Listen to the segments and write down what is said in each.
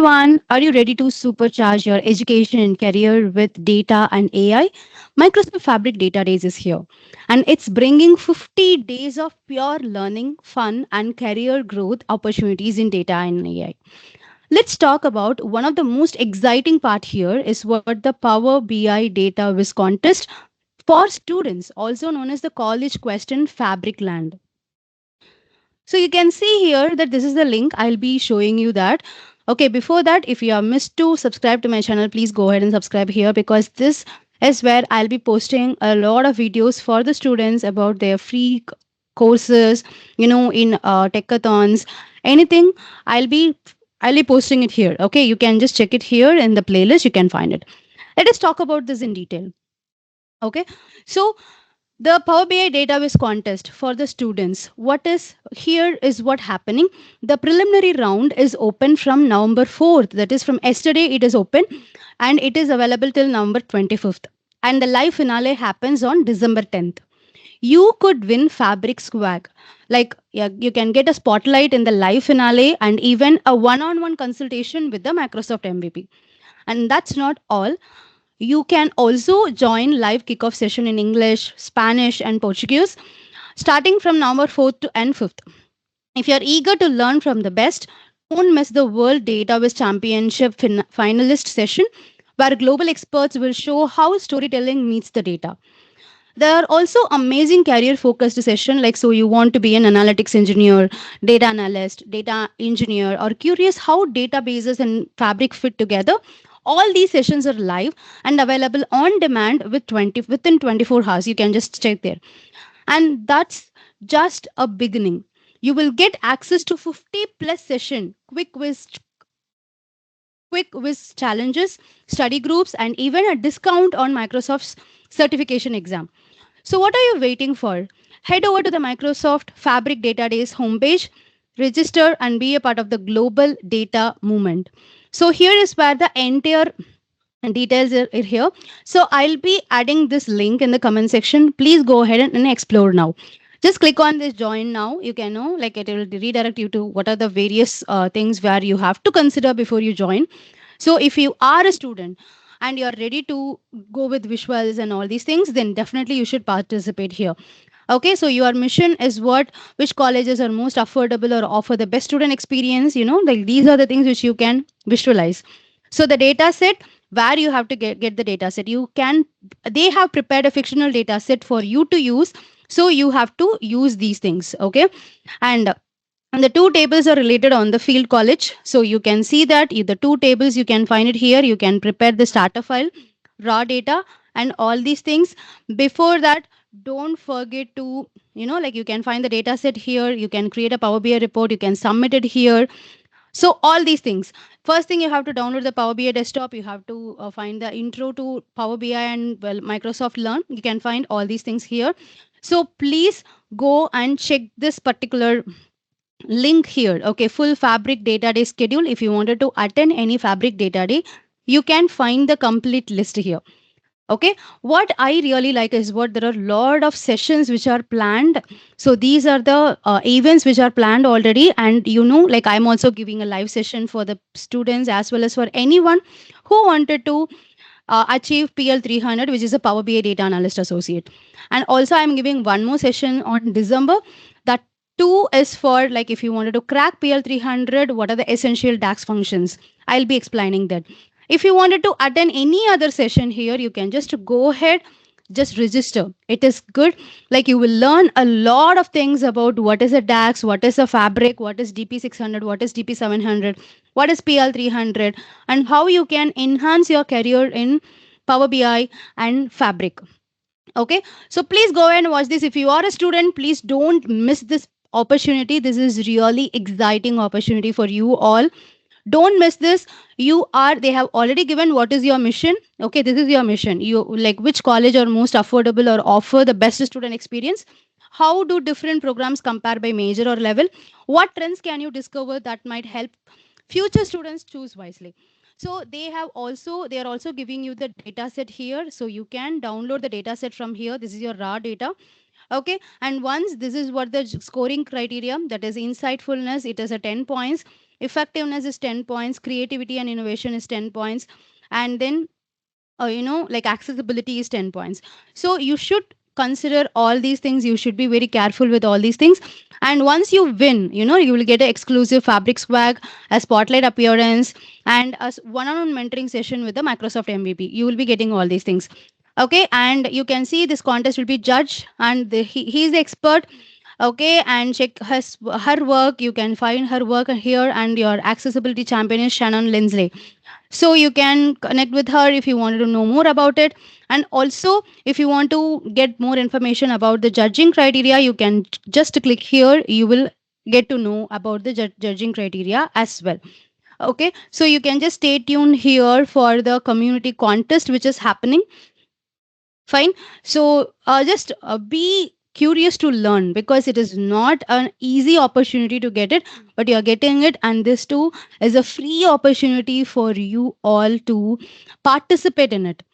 everyone. Are you ready to supercharge your education and career with data and AI? Microsoft Fabric Data Days is here, and it's bringing 50 days of pure learning, fun, and career growth opportunities in data and AI. Let's talk about one of the most exciting part here is what the Power BI Data Viz contest for students, also known as the College Question Fabric Land. So you can see here that this is the link. I'll be showing you that. Okay, before that, if you have missed to subscribe to my channel, please go ahead and subscribe here because this is where I'll be posting a lot of videos for the students about their free courses, in techathons, anything. I'll be I'll be posting it here. Okay, you can just check it here in the playlist. You can find it. Let us talk about this in detail. Okay, so the Power BI database contest for the students. What is here is what happening. The preliminary round is open from November 4th. That is from yesterday it is open and it is available till November 25th. And the live finale happens on December 10th. You could win fabric swag. Like yeah, you can get a spotlight in the live finale and even a one-on-one consultation with the Microsoft MVP. And that's not all. You can also join live kickoff session in English, Spanish, and Portuguese starting from November 4th to end 5th. If you're eager to learn from the best, don't miss the World Database Championship finalist session where global experts will show how storytelling meets the data. There are also amazing career focused session like so you want to be an analytics engineer, data analyst, data engineer or curious how databases and fabric fit together. All these sessions are live and available on demand within 24 hours. You can just check there. And that's just a beginning. You will get access to 50 plus session, quick quiz challenges, study groups, and even a discount on Microsoft's certification exam. So, what are you waiting for? Head over to the Microsoft Fabric Data Days homepage, register, and be a part of the global data movement. So, here is where the entire details are here. So, I'll be adding this link in the comment section. Please go ahead and explore now. Just click on this join now. You can know, like it will redirect you to what are the various things where you have to consider before you join. So, if you are a student and you're ready to go with visuals and all these things, then definitely you should participate here. Okay, so your mission is what, which colleges are most affordable or offer the best student experience, like these are the things which you can visualize. So the data set, where you have to get the data set, they have prepared a fictional data set for you to use. So you have to use these things, okay? And the two tables are related on the field college. So you can see that the two tables, you can find it here. You can prepare the starter file, raw data, and all these things. Before that, don't forget to, like you can find the data set here. You can create a Power BI report. You can submit it here. So all these things. First thing, you have to download the Power BI desktop. You have to find the intro to Power BI and Microsoft Learn. You can find all these things here. So please go and check this particular link here. Okay, full Fabric Data Day schedule. If you wanted to attend any Fabric Data Day, you can find the complete list here. Okay, what I really like is what there are a lot of sessions which are planned. So these are the events which are planned already, and like I'm also giving a live session for the students as well as for anyone who wanted to achieve PL 300, which is a Power BI Data Analyst Associate. And also I'm giving one more session on December. That two is for like if you wanted to crack PL 300, what are the essential DAX functions? I'll be explaining that. If you wanted to attend any other session here, you can just go ahead, just register. It is good. Like you will learn a lot of things about what is a DAX, what is a fabric, what is DP 600, what is DP 700, what is PL 300, and how you can enhance your career in Power BI and Fabric. Okay, so please go and watch this. If you are a student, please don't miss this opportunity. This is really exciting opportunity for you all. Don't miss this. They have already given what is your mission. Okay, this is your mission. You like which college are most affordable or offer the best student experience. How do different programs compare by major or level? What trends can you discover that might help future students choose wisely? So they are also giving you the data set here. So you can download the data set from here. This is your raw data. Okay, and once this is what the scoring criteria, that is insightfulness, it is a 10 points. effectiveness is 10 points, creativity and innovation is 10 points, and then like accessibility is 10 points. So you should consider all these things. You should be very careful with all these things. And once you win, you will get an exclusive fabric swag, a spotlight appearance, and a one-on-one mentoring session with the Microsoft MVP. You will be getting all these things. Okay, and you can see this contest will be judged, and he is the expert. Okay, and check her work. You can find her work here, and your accessibility champion is Shannon Lindsley. So you can connect with her if you wanted to know more about it. And also, if you want to get more information about the judging criteria, you can just click here. You will get to know about the judging criteria as well. Okay, so you can just stay tuned here for the community contest which is happening. Fine. So just be curious to learn, because it is not an easy opportunity to get it, but you're getting it, and this too is a free opportunity for you all to participate in it.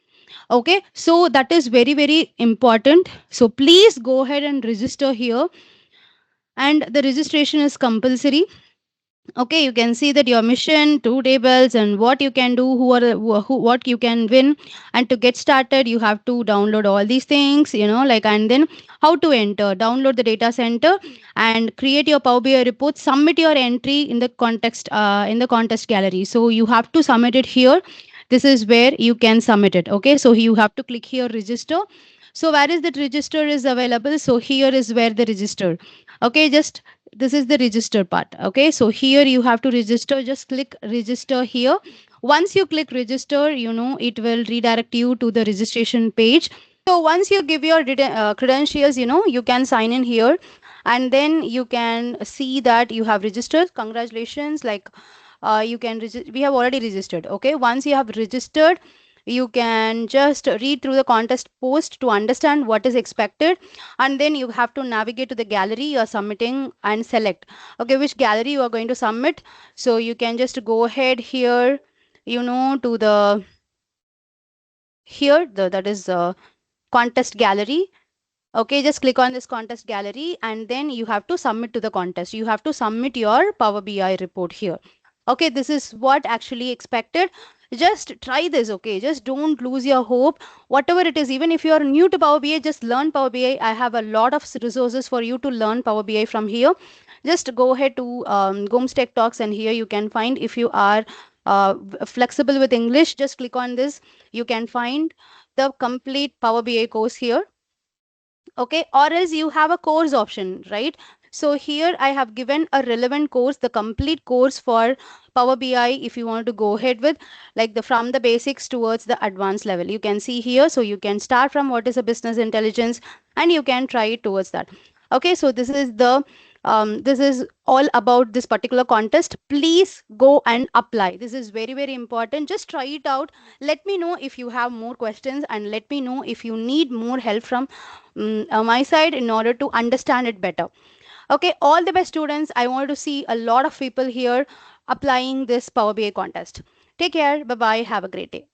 Okay, so that is very, very important. So please go ahead and register here, and the registration is compulsory. Okay, you can see that your mission, two tables, and what you can do, what you can win. And to get started, you have to download all these things, and then how to enter, download the data center and create your Power BI report, submit your entry in the contest gallery. So you have to submit it here. This is where you can submit it. Okay, so you have to click here, register. So where is that register is available? So here is where the register. Okay, just this is the register part. Okay, so here you have to register. Just click register here. Once you click register, it will redirect you to the registration page. So once you give your credentials, you can sign in here, and then you can see that you have registered. Congratulations. Like you can we have already registered. Okay, once you have registered, you can just read through the contest post to understand what is expected, and then you have to navigate to the gallery you are submitting and select, okay, which gallery you are going to submit. So you can just go ahead here, to the here the that is contest gallery. Okay, just click on this contest gallery, and then you have to submit to the contest. You have to submit your Power BI report here. Okay, this is what actually expected. Just try this. Okay, just don't lose your hope. Whatever it is, even if you are new to Power BI, just learn Power BI. I have a lot of resources for you to learn Power BI from here. Just go ahead to Goms Tech Talks, and here you can find, if you are flexible with English, just click on this. You can find the complete Power BI course here. Okay, or else you have a course option, right? So here I have given a relevant course, the complete course for Power BI, if you want to go ahead with, like from the basics towards the advanced level. You can see here, so you can start from what is a business intelligence, and you can try it towards that. Okay, so this is all about this particular contest. Please go and apply. This is very, very important. Just try it out. Let me know if you have more questions, and let me know if you need more help from my side in order to understand it better. Okay, all the best, students. I want to see a lot of people here applying this Power BI contest. Take care. Bye bye. Have a great day.